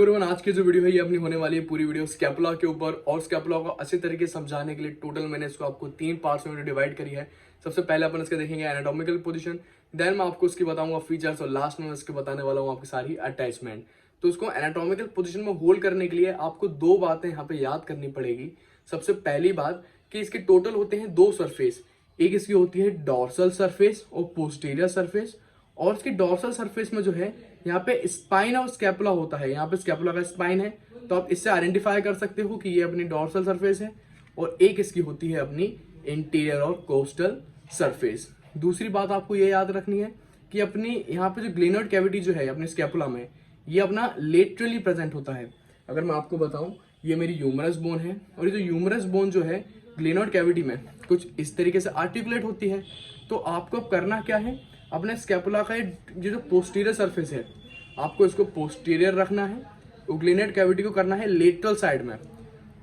Everyone, आज की जो वीडियो है ये अपनी होने वाली है पूरी वीडियो स्कैपुला के ऊपर। और स्कैपुला को अच्छे तरीके से समझाने के लिए टोटल मैंने इसको आपको 3 पार्ट्स में डिवाइड करी है। सबसे पहले अपन इसके देखेंगे एनाटॉमिकल पोजीशन, देन मैं आपको इसकी बताऊंगा फीचर्स, और लास्ट में इसके बताने वाला हूँ आपकी सारी अटैचमेंट। तो इसको एनाटॉमिकल पोजीशन में होल्ड करने के लिए आपको 2 बातें यहाँ पे याद करनी पड़ेगी। सबसे पहली बात कि इसके टोटल होते हैं 2 सरफेस। एक इसकी होती है डॉर्सल सरफेस और पोस्टीरियर सरफेस। और इसकी डॉर्सल सरफेस में जो है यहाँ पे स्पाइन और स्कैपुला होता है। यहाँ पे स्कैपुला का स्पाइन है, तो आप इससे आइडेंटिफाई कर सकते हो कि ये अपनी डॉर्सल सरफेस है। और एक इसकी होती है अपनी इंटीरियर और कोस्टल सरफेस। दूसरी बात आपको ये याद रखनी है कि अपनी यहाँ पे जो ग्लेनोइड कैविटी जो है अपने स्कैपुला में, ये अपना लेटरली प्रेजेंट होता है। अगर मैं आपको बताऊं, ये मेरी ह्यूमरस बोन है, और ये जो ह्यूमरस बोन जो है ग्लेनोइड कैविटी में कुछ इस तरीके से आर्टिकुलेट होती है। तो आपको अब करना क्या है, अपने स्कैपुला का ये जो पोस्टीरियर सरफेस है, आपको इसको पोस्टीरियर रखना है, ग्लेनोइड कैविटी को करना है लेटरल साइड में।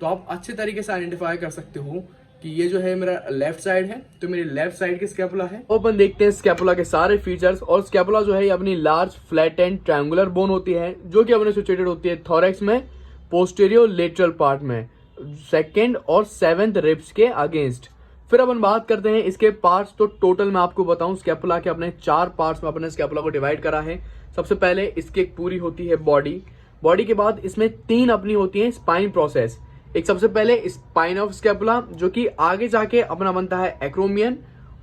तो आप अच्छे तरीके से आइडेंटिफाई कर सकते हो कि ये जो है मेरा लेफ्ट साइड है, तो मेरी लेफ्ट साइड की स्कैपुला है। अपन देखते हैं स्कैपुला के सारे फीचर्स। और स्कैपुला जो है ये अपनी large flat and triangular bone होती है, जो कि अपने सिचुएटेड होती है थोरैक्स में, पोस्टीरियर लेटरल पार्ट में, 2nd और 7th रिब्स के अगेंस्ट। फिर अपन बात करते हैं इसके पार्ट्स। तो टोटल मैं आपको बताऊं, स्कैपुला के अपने 4 पार्ट्स में अपने स्कैपुला को डिवाइड करा है। सबसे पहले इसकी एक पूरी होती है बॉडी के बाद इसमें 3 अपनी होती है स्पाइन प्रोसेस। एक सबसे पहले स्पाइन ऑफ स्कैपुला, जो कि आगे जाके अपना बनता है एक्रोमियन।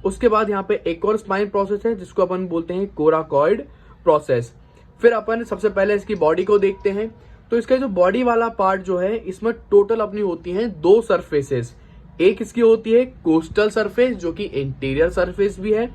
उसके बाद यहाँ पे एक और स्पाइन प्रोसेस है जिसको अपन बोलते हैं कोराकॉइड प्रोसेस। फिर अपन सबसे पहले इसकी बॉडी को देखते हैं। तो इसका जो बॉडी वाला पार्ट जो है, इसमें टोटल अपनी होती है 2 सरफेसेस। एक इसकी होती है कोस्टल सरफेस, जो कि इंटीरियर सरफेस भी है।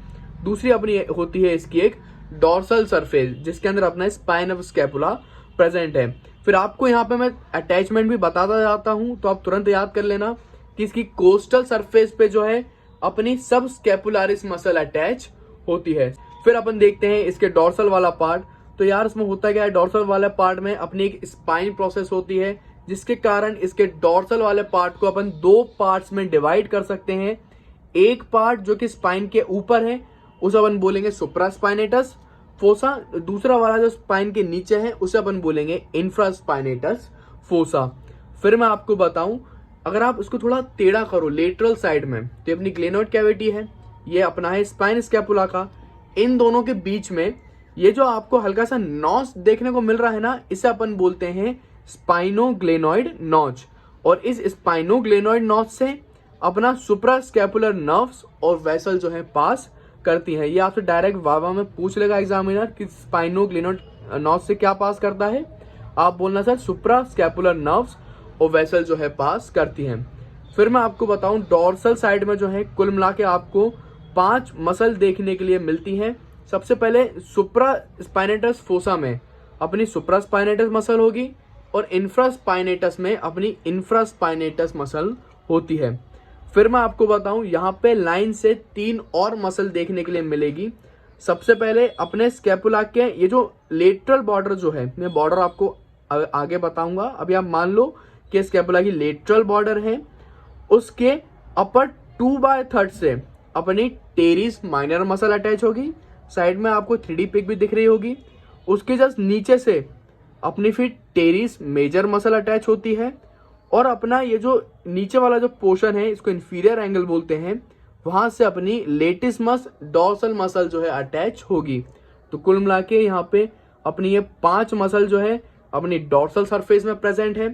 दूसरी अपनी होती है इसकी एक डॉर्सल सरफेस, जिसके अंदर अपना स्पाइन ऑफ स्कैपुला प्रेजेंट है। फिर आपको यहाँ पे मैं अटैचमेंट भी बताता जाता हूं, तो आप तुरंत याद कर लेना कि इसकी कोस्टल सरफेस पे जो है अपनी सब स्कैपुलारिस मसल अटैच होती है। फिर अपन देखते हैं इसके डॉर्सल वाला पार्ट। तो यार इसमें होता क्या है, डॉर्सल वाले पार्ट में अपनी एक स्पाइन प्रोसेस होती है, जिसके कारण इसके डॉर्सल वाले पार्ट को अपन 2 पार्ट्स में डिवाइड कर सकते हैं। एक पार्ट जो कि स्पाइन के ऊपर है, उसे अपन बोलेंगे सुप्रास्पाइनेटस फोसा। दूसरा वाला जो स्पाइन के नीचे है, उसे अपन बोलेंगे इंफ्रास्पाइनेटस फोसा। फिर मैं आपको बताऊं, अगर आप उसको थोड़ा टेढ़ा करो लेटरल साइड में, तो अपनी ग्लेनोइड कैविटी है, ये अपना है स्पाइन स्कैपुला का। इन दोनों के बीच में ये जो आपको हल्का सा नॉच देखने को मिल रहा है ना, इसे अपन बोलते हैं स्पाइनोग्लेनोइड नॉच। और इस स्पाइनोग्लेनोइड नॉच से अपना सुप्रास्कैपुलर नर्व्स और वेसल जो है पास करती हैं। ये आपसे डायरेक्ट वावा में पूछ लेगा एग्जामिनर कि स्पाइनोग्लेनोइड नॉच से क्या पास करता है। आप बोलना सर सुप्रास्कैपुलर नर्व्स और वेसल जो है पास करती हैं। फिर मैं आपको बताऊं, डॉर्सल साइड में जो है कुल मिला के आपको 5 मसल देखने के लिए मिलती हैं। सबसे पहले सुप्रास्पाइनेटस फोसा में अपनी सुप्रास्पाइनेटस मसल होगी, और इंफ्रास्पाइनेटस में अपनी इंफ्रास्पाइनेटस मसल होती है। फिर मैं आपको बताऊं, यहाँ पे लाइन से 3 और मसल देखने के लिए मिलेगी। सबसे पहले अपने स्कैपुला के ये जो लेटरल बॉर्डर जो है, मैं बॉर्डर आपको आगे बताऊंगा। अभी आप मान लो कि स्कैपुला की लेटरल बॉर्डर है, उसके अपर 2/3 से अपनी टेरिस माइनर मसल अटैच होगी। साइड में आपको 3D पिक भी दिख रही होगी। उसके जस्ट नीचे से अपनी फिर टेरिस मेजर मसल अटैच होती है, और अपना ये जो नीचे वाला जो पोर्शन है, इसको इंफीरियर एंगल बोलते हैं, वहां से अपनी लेटिसमस डॉर्सल मसल जो है अटैच होगी। तो कुल मिला के यहाँ पे अपनी ये 5 मसल जो है अपनी डॉर्सल सरफेस में प्रेजेंट है।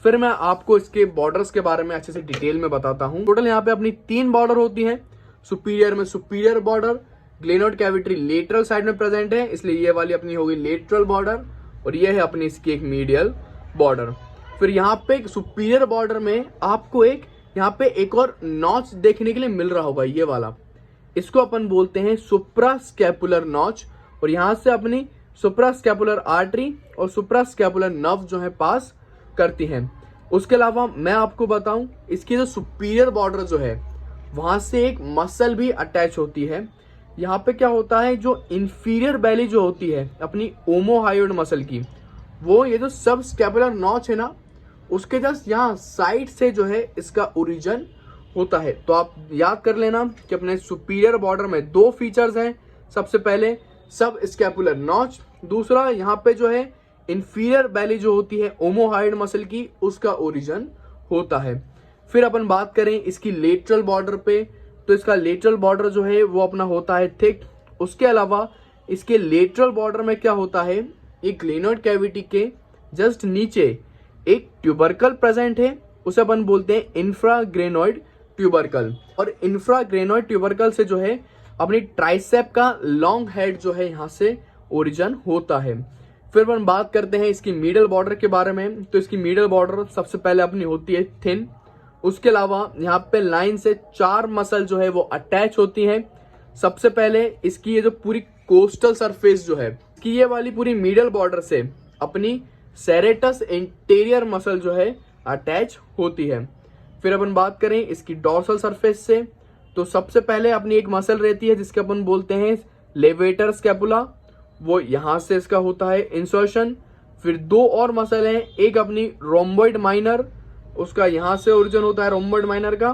फिर मैं आपको इसके बॉर्डर्स के बारे में अच्छे से डिटेल में बताता हूँ। टोटल यहाँ पे अपनी 3 बॉर्डर होती है। सुपीरियर में superior border, glenoid cavity lateral side में प्रेजेंट है, इसलिए ये वाली अपनी होगी लेटरल बॉर्डर, और ये है अपनी इसकी एक मीडियल बॉर्डर। फिर यहाँ पे सुपीरियर बॉर्डर में आपको यहाँ पे एक और नॉच देखने के लिए मिल रहा होगा, ये वाला। इसको अपन बोलते हैं सुप्रास्कैपुलर नॉच, और यहाँ से अपनी सुप्रास्कैपुलर आर्टरी और सुप्रास्कैपुलर नर्व जो है पास करती हैं। उसके अलावा मैं आपको बताऊं, इसकी जो सुपीरियर बॉर्डर जो है, वहां से एक मसल भी अटैच होती है। यहाँ पे क्या होता है, जो इंफीरियर बेली जो होती है अपनी ओमोहायोइड मसल की, वो ये जो सब स्कैपुलर नॉच है ना, उसके जस्ट यहाँ साइड से जो है इसका ओरिजिन होता है। तो आप याद कर लेना कि अपने सुपीरियर बॉर्डर में 2 फीचर्स हैं। सबसे पहले सब स्कैपुलर नॉच, दूसरा यहाँ पे जो है इंफीरियर बैली जो होती है ओमोहाइड मसल की, उसका ओरिजिन होता है। फिर अपन बात करें इसकी लेटरल बॉर्डर पे, तो इसका लेटरल बॉर्डर जो है वो अपना होता है थिक। उसके अलावा इसके लेटरल बॉर्डर में क्या होता है, एक ग्लेनोइड कैविटी के जस्ट नीचे एक ट्यूबरकल प्रेजेंट है, उसे अपन बोलते हैं इंफ्राग्रेनोइड ट्यूबरकल। और इंफ्राग्रेनोइड ट्यूबरकल से जो है अपनी ट्राइसेप का लॉन्ग हेड जो है यहाँ से ओरिजिन होता है। फिर अपन बात करते हैं इसकी मिडल बॉर्डर के बारे में, तो इसकी मिडल बॉर्डर सबसे पहले अपनी होती है थिन। उसके अलावा यहाँ पे लाइन से 4 मसल जो है वो अटैच होती हैं। सबसे पहले इसकी ये जो पूरी कोस्टल सरफेस जो है, कि ये वाली पूरी मिडल बॉर्डर से अपनी सेरेटस इंटीरियर मसल जो है अटैच होती है। फिर अपन बात करें इसकी डॉर्सल सरफेस से, तो सबसे पहले अपनी एक मसल रहती है जिसके अपन बोलते हैं लेवेटर स्कैपुला, वो यहाँ से इसका होता है इंसर्शन। फिर 2 और मसल हैं, एक अपनी रोम्बॉइड माइनर, उसका यहाँ से ओरिजिन होता है रोम्बॉइड माइनर का।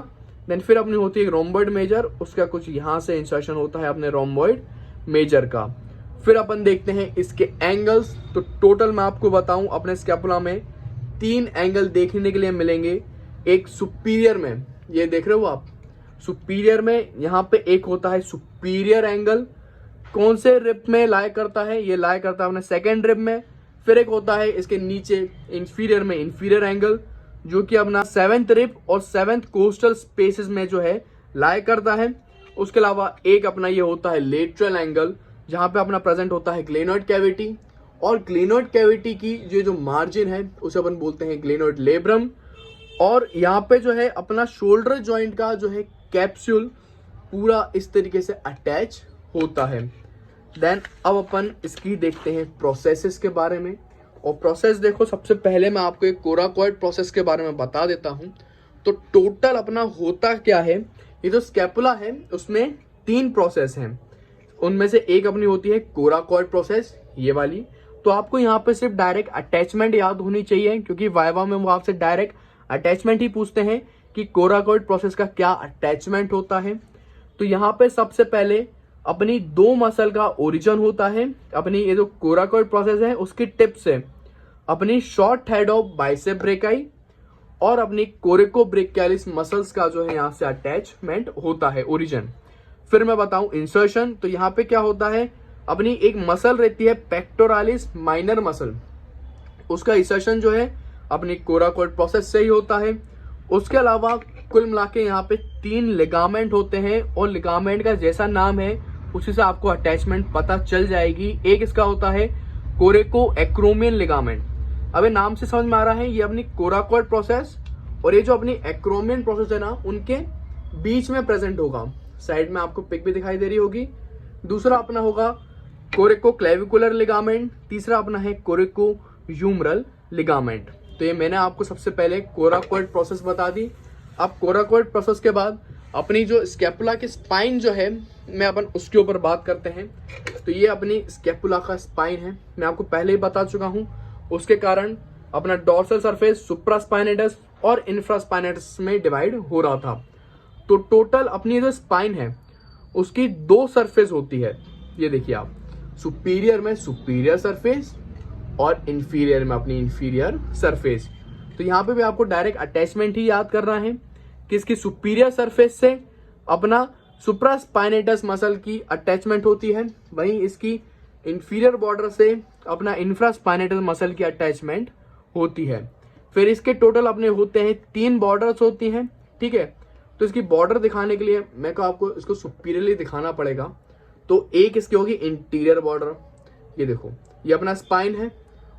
देन फिर अपनी होती है रोम्बॉइड मेजर, उसका कुछ यहाँ से इंसर्शन होता है अपने रोम्बॉइड मेजर का। फिर अपन देखते हैं इसके एंगल्स, तो टोटल मैं आपको बताऊं अपने स्कैपुला में 3 एंगल देखने के लिए मिलेंगे। एक सुपीरियर में, ये देख रहे हो आप, सुपीरियर में यहाँ पे एक होता है सुपीरियर एंगल, कौन से रिब में लाया करता है, ये लाया करता है अपने सेकेंड रिब में। फिर एक होता है इसके नीचे इंफीरियर में इंफीरियर एंगल, जो कि अपना 7th रिब और 7th कोस्टल स्पेसेस में जो है लाया करता है। उसके अलावा एक अपना ये होता है लेटरल एंगल, जहां पे अपना प्रेजेंट होता है ग्लेनोइड कैविटी, और ग्लेनोइड कैविटी की जो मार्जिन है उसे अपन बोलते हैं ग्लेनोइड लेब्रम। और यहाँ पे जो है अपना शोल्डर जॉइंट का जो है कैप्सूल पूरा इस तरीके से अटैच होता है। देन अब अपन इसकी देखते हैं प्रोसेसेस के बारे में। और प्रोसेस देखो, सबसे पहले मैं आपको एक कोराकॉइड प्रोसेस के बारे में बता देता हूं। तो टोटल अपना होता क्या है, ये जो स्कैपुला है उसमें 3 प्रोसेस हैं, उनमें से एक अपनी होती है कोराकॉइड प्रोसेस, ये वाली। तो आपको यहाँ पे सिर्फ डायरेक्ट अटैचमेंट याद होनी चाहिए, क्योंकि वाइवा में वो आपसे डायरेक्ट अटैचमेंट ही पूछते हैं कि कोराकॉइड प्रोसेस का क्या अटैचमेंट होता है। तो यहाँ पे सबसे पहले अपनी 2 मसल का ओरिजिन होता है। अपनी ये जो कोराकॉइड प्रोसेस है उसकी टिप से अपनी short head of bicep brachii और अपनी कोरिकोब्रेकियालिस मसल्स का जो है यहाँ से अटैचमेंट होता है ओरिजिन। फिर मैं बताऊं इंसर्शन, तो यहाँ पे क्या होता है, अपनी एक मसल रहती है पेक्टोरालिस माइनर मसल, उसका इंसर्शन जो है अपनी कोराकॉइड प्रोसेस से ही होता है। उसके अलावा कुल मिला के यहाँ पे 3 लिगामेंट होते हैं, और लिगामेंट का जैसा नाम है उसी से आपको अटैचमेंट पता चल जाएगी। एक इसका होता है कोरेको एक्रोमियन लिगामेंट। अब नाम से समझ में आ रहा है ये अपनी कोराकॉइड प्रोसेस और ये जो अपनी एक्रोमियन प्रोसेस है ना, उनके बीच में प्रेजेंट होगा। साइड में आपको पिक भी दिखाई दे रही होगी। दूसरा अपना होगा कोरेको क्लेविकुलर लिगामेंट, तीसरा अपना है कोरेको ह्यूमरल लिगामेंट। तो ये मैंने आपको सबसे पहले कोराकॉइड प्रोसेस बता दी। अब कोराकॉइड प्रोसेस के बाद अपनी जो स्कैपुला की स्पाइन जो है, मैं अपन उसके ऊपर बात करते हैं। तो ये अपनी स्कैपुला का स्पाइन है, मैं आपको पहले ही बता चुका हूँ। उसके कारण अपना डॉर्सल सरफेस सुप्रास्पाइनेटस और इंफ्रास्पाइनेटस में डिवाइड हो रहा था। तो टोटल अपनी जो स्पाइन है उसकी 2 सरफेस होती है, ये देखिए आप, सुपीरियर में सुपीरियर सरफेस और इंफीरियर में अपनी इंफीरियर सरफेस। तो यहाँ पे भी आपको डायरेक्ट अटैचमेंट ही याद करना है कि इसकी सुपीरियर सरफेस से अपना सुप्रास्पाइनेटस मसल की अटैचमेंट होती है, वहीं इसकी इंफीरियर बॉर्डर से अपना इंफ्रास्पाइनेटस मसल की अटैचमेंट होती है। फिर इसके टोटल अपने होते हैं 3 बॉर्डर्स होती हैं, ठीक है। तो इसकी बॉर्डर दिखाने के लिए मेरे को आपको इसको सुपीरियरली दिखाना पड़ेगा। तो एक इसकी होगी इंटीरियर बॉर्डर, ये देखो, ये अपना स्पाइन है,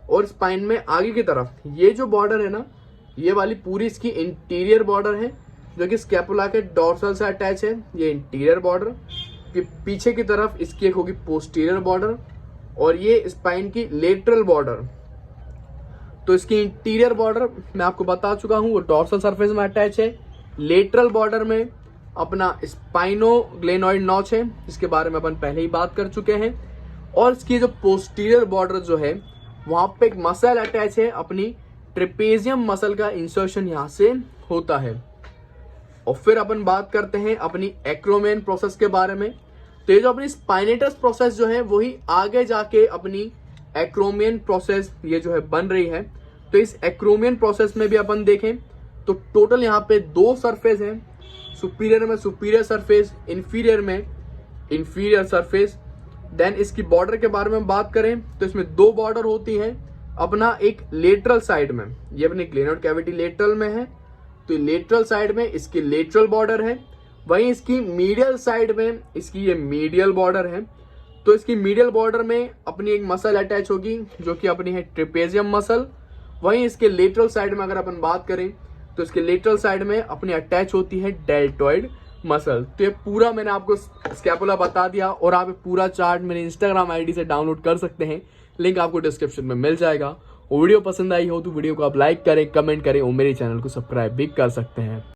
और स्पाइन में आगे की तरफ ये जो बॉर्डर है ना, ये वाली पूरी इसकी इंटीरियर बॉर्डर है, जो कि स्कैपुला के डॉर्सल से अटैच है, ये इंटीरियर बॉर्डर। पीछे की तरफ इसकी एक होगी पोस्टीरियर बॉर्डर, और ये स्पाइन की लेटरल बॉर्डर। तो इसकी इंटीरियर बॉर्डर मैं आपको बता चुका हूँ, वो डॉर्सल सरफेस में अटैच है। लेटरल बॉर्डर में अपना स्पाइनोग्लेनोइड नॉच है, इसके बारे में अपन पहले ही बात कर चुके हैं। और इसकी जो पोस्टीरियर बॉर्डर जो है, वहां पे एक मसल अटैच है, अपनी ट्रेपेजियम मसल का इंसर्शन यहाँ से होता है। और फिर अपन बात करते हैं अपनी एक्रोमियन प्रोसेस के बारे में। तो ये जो अपनी स्पाइनेटस प्रोसेस जो है वही आगे जाके अपनी एक्रोमियन प्रोसेस ये जो है बन रही है। तो इस एक्रोमियन प्रोसेस में भी अपन देखें तो टोटल यहाँ पे 2 सरफेस हैं, सुपीरियर में सुपीरियर सरफेस, इंफीरियर में इंफीरियर सरफेस। देन इसकी बॉर्डर के बारे में बात करें तो इसमें 2 बॉर्डर होती हैं। अपना एक लेटरल साइड में, ये अपनी ग्लेनोड कैविटी लेटरल में है, तो लेटरल साइड में इसकी लेटरल बॉर्डर है। वहीं इसकी मीडियल साइड में इसकी ये मीडियल बॉर्डर है। तो इसकी मीडियल बॉर्डर में अपनी एक मसल अटैच होगी जो कि अपनी है ट्रेपेजियम मसल। वहीं इसके लेटरल साइड में अगर अपन बात करें तो इसके लेटरल साइड में अपनी अटैच होती है डेल्टॉइड मसल। तो ये पूरा मैंने आपको स्कैपुला बता दिया और आप पूरा चार्ट मेरे इंस्टाग्राम आईडी से डाउनलोड कर सकते हैं, लिंक आपको डिस्क्रिप्शन में मिल जाएगा। और वीडियो पसंद आई हो तो वीडियो को आप लाइक करें, कमेंट करें और मेरे चैनल को सब्सक्राइब भी कर सकते हैं।